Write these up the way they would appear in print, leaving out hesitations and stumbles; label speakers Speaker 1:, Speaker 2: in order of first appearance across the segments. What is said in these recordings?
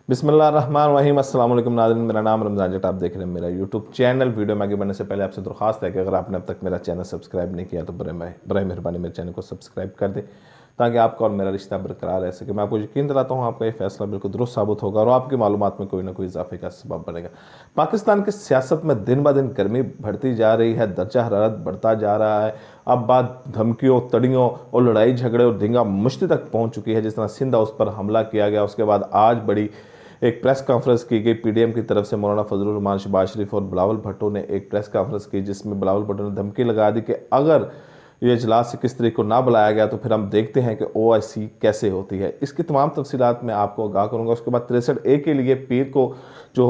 Speaker 1: बिस्मिल्लाहिर्रहमानिर्रहीम। अस्सलाम वालेकुम नाज़रीन, मेरा नाम रमज़ान जट, आप देख रहे हैं मेरा यूट्यूब चैनल। वीडियो में आगे बढ़ने से पहले आपसे दरख्वास्त है कि अगर आपने अब तक मेरा चैनल सब्सक्राइब नहीं किया तो बड़े मेहरबानी मेरे चैनल को सब्सक्राइब कर दें ताकि आपका और मेरा रिश्ता बरकरार रह सके। मैं आपको यकीन दिलाता हूँ आपका ये फैसला बिल्कुल दुरुस्त साबित होगा और आपकी मालूमात में कोई ना कोई इजाफे का सबब बनेगा। पाकिस्तान की सियासत में दिन ब दिन गर्मी बढ़ती जा रही है, दर्जा हरारत बढ़ता जा रहा है। अब बात धमकियों, तड़ियों और लड़ाई झगड़े और दंगा मुश्ती तक पहुंच चुकी है। जिस तरह सिंध हाउस पर हमला किया गया, उसके बाद आज बड़ी एक प्रेस कॉन्फ्रेंस की गई पीडीएम की तरफ से। मौलाना फजलुर रहमान, शहबाज शरीफ और बिलावल भुट्टो ने एक प्रेस कॉन्फ्रेंस की जिसमें बिलावल भुट्टो ने धमकी लगा दी कि अगर ये इजलास 21 तारीख को ना बुलाया गया तो फिर हम देखते हैं कि ओआईसी कैसे होती है। इसकी तमाम तफसीलात मैं आपको आगाह करूँगा। उसके बाद 63A के लिए पीर को जो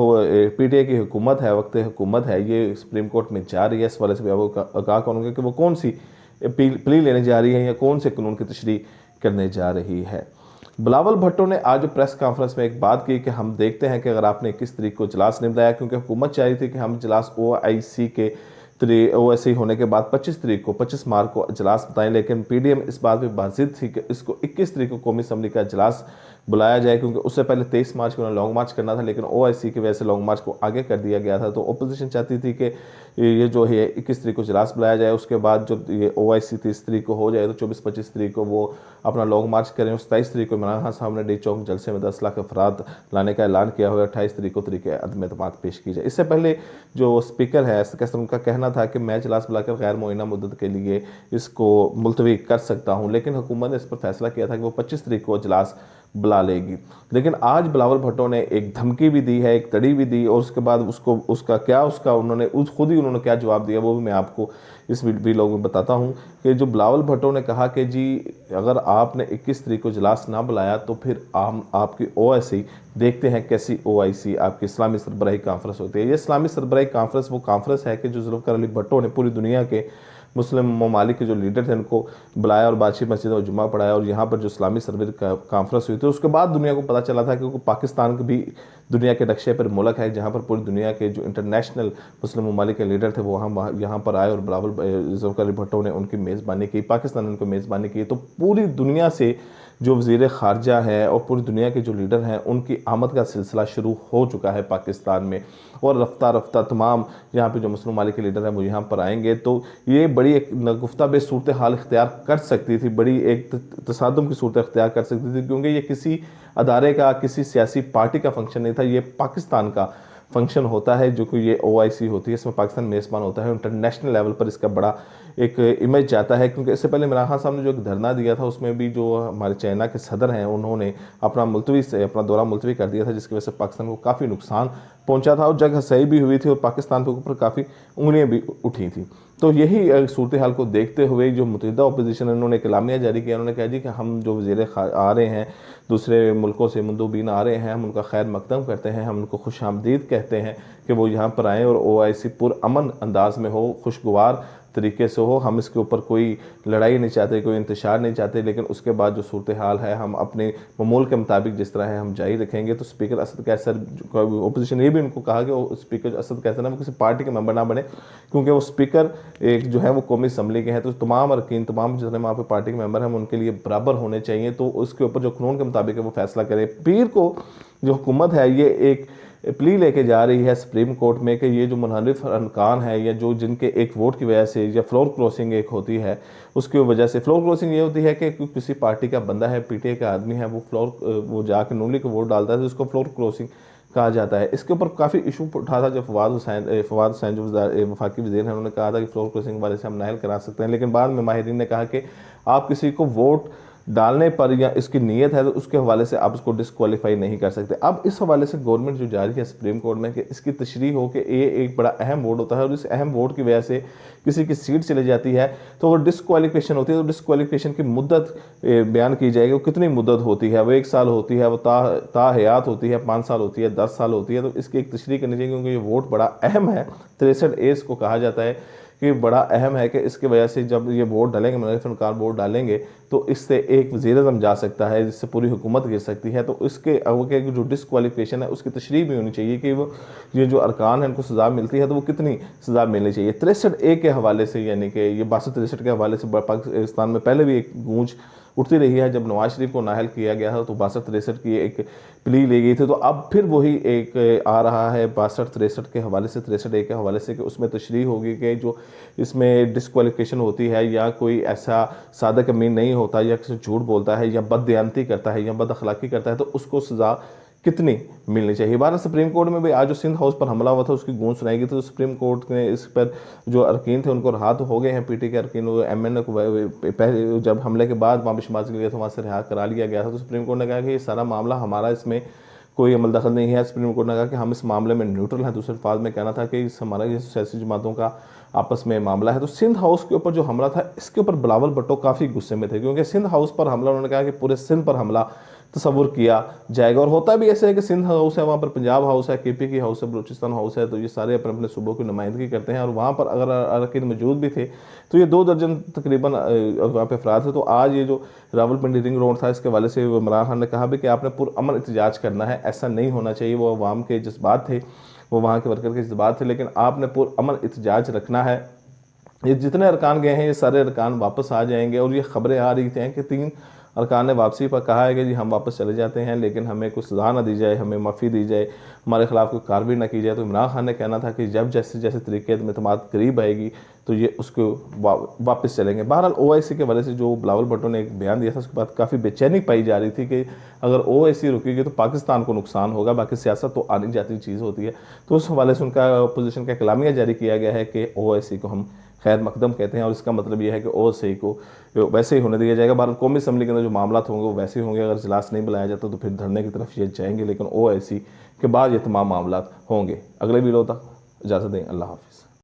Speaker 1: पीटीए की हुकूमत है, वक्त हुकूमत है, ये सुप्रीम कोर्ट में जा रही है। इस वाले से भी आपको आगाह करूँगा कि वो कौन सी प्ली लेने जा रही है या कौन से कानून की तशरीह करने जा रही है। बिलावल भुट्टो ने आज प्रेस कॉन्फ्रेंस में एक बात की कि हम देखते हैं कि अगर आपने 21 तारीख को इजलास नहीं बुलाया, क्योंकि हुकूमत चाह रही थी कि हम इजलास ओआईसी के ओआईसी होने के बाद 25 तारीख को 25 मार्च को इजलास बताएं, लेकिन पीडीएम इस बात पर बाजिद थी कि इसको 21 तारीख को कौमी असम्बली का इजलास बुलाया जाए, क्योंकि उससे पहले 23 मार्च को उन्होंने लॉन्ग मार्च करना था, लेकिन ओआईसी की वजह से लॉन्ग मार्च को आगे कर दिया गया था। तो अपोजिशन चाहती थी कि ये जो है 21 तारीख को इजलास बुलाया जाए, उसके बाद जो ये ओआईसी 30 तारीख को हो जाए तो 24-25 तारीख को वो अपना लॉन्ग मार्च करें। 27 तारीख को इमरान खान साहब ने डी चौक जलसे में 10 लाख अफराद लाने का ऐलान किया हुआ है। 28 तारीख को तरीके अदम एतमाद पेश की जाए। इससे पहले जो स्पीकर है उनका कहना था कि मैं इजलास बुलाकर गैर मुअय्यना मुद्दत के लिए इसको मुलतवी कर सकता हूँ, लेकिन हुकूमत ने इस पर फैसला किया था कि वो 25 तारीख को इजलास बुला लेगी। लेकिन आज बिलावल भुट्टो ने एक धमकी भी दी है, एक तड़ी भी दी, और उसके बाद उन्होंने खुद ही उन्होंने क्या जवाब दिया वो भी मैं आपको इस वीडियो में बताता हूं। कि जो बिलावल भुट्टो ने कहा कि जी अगर आपने 21 तारीख को इजलास ना बुलाया तो फिर हम आपकी ओआईसी देखते हैं कैसी ओआईसी आपकी इस्लामी सरबराही कॉन्फ्रेंस होती है। ये इस्लामी सरबराही कॉन्फ्रेंस वो कॉन्फ्रेंस है कि जो जुल्फ़िकार अली भुट्टो ने पूरी दुनिया के मुस्लिम ममालिक के जो लीडर थे उनको बुलाया और बादशाही मस्जिद और जुमा पढ़ाया, और यहाँ पर जो इस्लामी सर्वे कॉन्फ्रेंस हुई थी उसके बाद दुनिया को पता चला था कि पाकिस्तान भी दुनिया के नक्शे पर मुल्क है जहाँ पर पूरी दुनिया के जो इंटरनेशनल मुस्लिम ममालिक के लीडर थे वो यहाँ पर आए और बिलावल जुल्फ़िकार अली भुट्टो ने उनकी मेज़बानी की, पाकिस्तान ने उनको मेज़बानी की। तो पूरी दुनिया से जो वज़ीर ख़ारजा है और पूरी दुनिया के जो लीडर हैं उनकी आमद का सिलसिला शुरू हो चुका है पाकिस्तान में, और रफ्ता रफ्ता तमाम यहाँ पे जो मुस्लिम मालिक के लीडर हैं वो यहाँ पर आएंगे। तो ये बड़ी एक नगुफ्ता बेश सूरत हाल इख्तियार कर सकती थी, बड़ी एक तसादुम की सूरत इख्तियार कर सकती थी, क्योंकि ये किसी अदारे का, किसी सियासी पार्टी का फंक्शन नहीं था, ये पाकिस्तान का फंक्शन होता है जो कि ये ओआईसी होती है। इसमें पाकिस्तान मेज़बान होता है। इंटरनेशनल लेवल पर इसका बड़ा एक इमेज जाता है, क्योंकि इससे पहले इमरान खान साहब ने जो एक धरना दिया था उसमें भी जो हमारे चाइना के सदर हैं उन्होंने अपना दौरा मुलतवी कर दिया था, जिसकी वजह से पाकिस्तान को काफ़ी नुकसान पहुंचा था और जगह सही भी हुई थी और पाकिस्तान के ऊपर काफ़ी उंगलियां भी उठी थी। तो यही सूरत हाल को देखते हुए जो मुतहिदा अपोजिशन उन्होंने कलामिया जारी किया, उन्होंने कहा जी कि हम जो वज़ीर आ रहे हैं दूसरे मुल्कों से मंदूबीन आ रहे हैं, हम उनका खैर मकदम करते हैं, हम उनको खुश आमदीद कहते हैं कि वो यहाँ पर आएँ और ओआईसी पुरअमन अंदाज में हो, खुशगवार तरीके से हो। हम इसके ऊपर कोई लड़ाई नहीं चाहते, कोई इंतशार नहीं चाहते, लेकिन उसके बाद जो सूरत हाल है हम अपने मामूल के मुताबिक जिस तरह है हम जारी रखेंगे। तो स्पीकर असद कैसर, अपोजिशन ये भी उनको कहा कि वो स्पीकर असद कैसर ना वो किसी पार्टी के मेंबर ना बने, क्योंकि वो स्पीकर एक जो है वो कौमी असम्बली के हैं। तो तमाम अरकान, तमाम जितने वहाँ पर पार्टी के मेंबर हैं उनके लिए बराबर होने चाहिए। तो उसके ऊपर जो कानून के मुताबिक है वो फैसला करे। पीर को जो हुकूमत है ये एक प्ली लेके जा रही है सुप्रीम कोर्ट में कि ये जो मुनहरिफ अरकान है या जो जिनके एक वोट की वजह से या फ्लोर क्रॉसिंग एक होती है, उसकी वजह से फ्लोर क्रॉसिंग ये होती है कि किसी पार्टी का बंदा है, पीटीए का आदमी है, वो जाके नून लीग को वोट डालता है तो उसको फ्लोर क्रॉसिंग कहा जाता है। इसके ऊपर काफ़ी इशू उठा था जब फवाद हुसैन जो वफाकी वज़ीर हैं उन्होंने कहा था कि फ्लोर क्रॉसिंग वाले से हम नाहल करा सकते हैं, लेकिन बाद में माहिरीन ने कहा कि आप किसी को वोट डालने पर या इसकी नीयत है तो उसके हवाले से आप उसको डिस्क्वालीफाई नहीं कर सकते। अब इस हवाले से गवर्नमेंट जो जारी है सुप्रीम कोर्ट में कि इसकी तशरीह हो कि ये एक बड़ा अहम वोट होता है और इस अहम वोट की वजह से किसी की सीट चली जाती है तो वो डिस्क्वालिफिकेशन होती है। तो डिस्क्वालिफिकेशन की मुद्दत बयान की जाएगी, वो कितनी मुद्दत होती है, वो 1 साल होती है, वो ताहयात होती है, 5 साल होती है, 10 साल होती है। तो इसकी एक तशरीह करनी चाहिए, क्योंकि ये वोट बड़ा अहम है। 63A इसको कहा जाता है कि बड़ा अहम है कि इसकी वजह से जब ये वोट डालेंगे, मुनहरिफ फनकार वोट डालेंगे तो इससे एक वज़ीर-ए-आज़म जा सकता है, जिससे पूरी हुकूमत गिर सकती है। तो इसके जो डिस्क्वालिफिकेशन है उसकी तशरीह भी होनी चाहिए कि वो ये जो अरकान है उनको सज़ा मिलती है तो वो कितनी सज़ा मिलनी चाहिए। 63A के हवाले से, यानी कि ये 62-63 के हवाले से पाकिस्तान में पहले भी एक गूंज उठती रही है। जब नवाज शरीफ को नाअहल किया गया था तो 62-63 की एक प्ली ली गई थी, तो अब फिर वही एक आ रहा है 62-63 के हवाले से, 63A के हवाले से, कि उसमें तशरीह होगी कि जो इसमें डिस्क्वालिफिकेशन होती है या कोई ऐसा सादक अमीन नहीं होता या किसी झूठ बोलता है या बददयानती करता है या बद अखलाकी करता है तो उसको सज़ा कितनी मिलनी चाहिए। भारत सुप्रीम कोर्ट में भी आज जो सिंध हाउस पर हमला हुआ था उसकी गूंज सुनाई गई थी, तो सुप्रीम कोर्ट ने इस पर जो अरकीन थे उनको रिहा तो हो गए हैं, पीटी के अरकीन, MN को पहले जब हमले के बाद वहाँ बिशमाज के लिए तो वहाँ से रिहा करा लिया गया था। तो सुप्रीम कोर्ट ने कहा कि ये सारा मामला हमारा, इसमें कोई अमल दखल नहीं है। सुप्रीम कोर्ट ने कहा कि हम इस मामले में न्यूट्रल हैं। दूसरे अल्फाज में कहना था कि इस हमारा ये सियासी जमातों का आपस में मामला है। तो सिंध हाउस के ऊपर जो हमला था इसके ऊपर बिलावल भुट्टो काफ़ी गुस्से में थे, क्योंकि सिंध हाउस पर हमला, उन्होंने कहा कि पूरे सिंध पर हमला तस्वुर किया जाएगा। और होता भी ऐसे है कि सिंध हाउस है, वहाँ पर पंजाब हाउस है, KP की हाउस है, बलूचिस्तान हाउस है, तो ये सारे अपने अपने सूबों की नुमाइंदगी करते हैं। और वहाँ पर अगर अरकान मौजूद भी थे तो ये 2 दर्जन तकरीबन वहाँ पे अफराद थे। तो आज ये जो रावलपिंडी रिंग रोड था इसके हवाले से इमरान खान ने कहा भी कि आपने पुरअमन एहतजाज करना है, ऐसा नहीं होना चाहिए। वो अवाम के जज्बात थे, वो वहाँ के वर्कर के जज्बात थे, लेकिन आपने पुरअमन एहतजाज रखना है। ये जितने अरकान गए हैं ये सारे अरकान वापस आ जाएंगे। और ये खबरें आ रही थी कि 3 अरकान ने वापसी पर कहा है कि जी हम वापस चले जाते हैं, लेकिन हमें कुछ सज़ा ना दी जाए, हमें माफ़ी दी जाए, हमारे खिलाफ कोई कार्रवाई ना की जाए। तो इमरान खान ने कहना था कि जब जैसे जैसे तरीके एतमाद करीब आएगी तो ये उसको वापस चलेंगे। बहरहाल OIC के वजह से जो बिलावल भुट्टो ने एक बयान दिया था उसके बाद काफ़ी बेचैनी पाई जा रही थी कि अगर OIC रुकेगी तो पाकिस्तान को नुकसान होगा, बाकी सियासत तो आनी जाती चीज़ होती है। तो उस हवाले से उनका अपोजिशन का कलामिया जारी किया गया है कि OIC को हम खैर मकदम कहते हैं, और इसका मतलब यह है कि OIC को वैसे ही होने दिया जाएगा। भारत कौमी असम्बली के अंदर जो मामला होंगे वो वैसे ही होंगे। अगर इजलास नहीं बुलाया जाता तो फिर धरने की तरफ ये जाएंगे, लेकिन OIC के बाद ये तमाम मामला होंगे। अगले वीडियो तक इजाज़त दें, अल्लाह हाफ़िज़।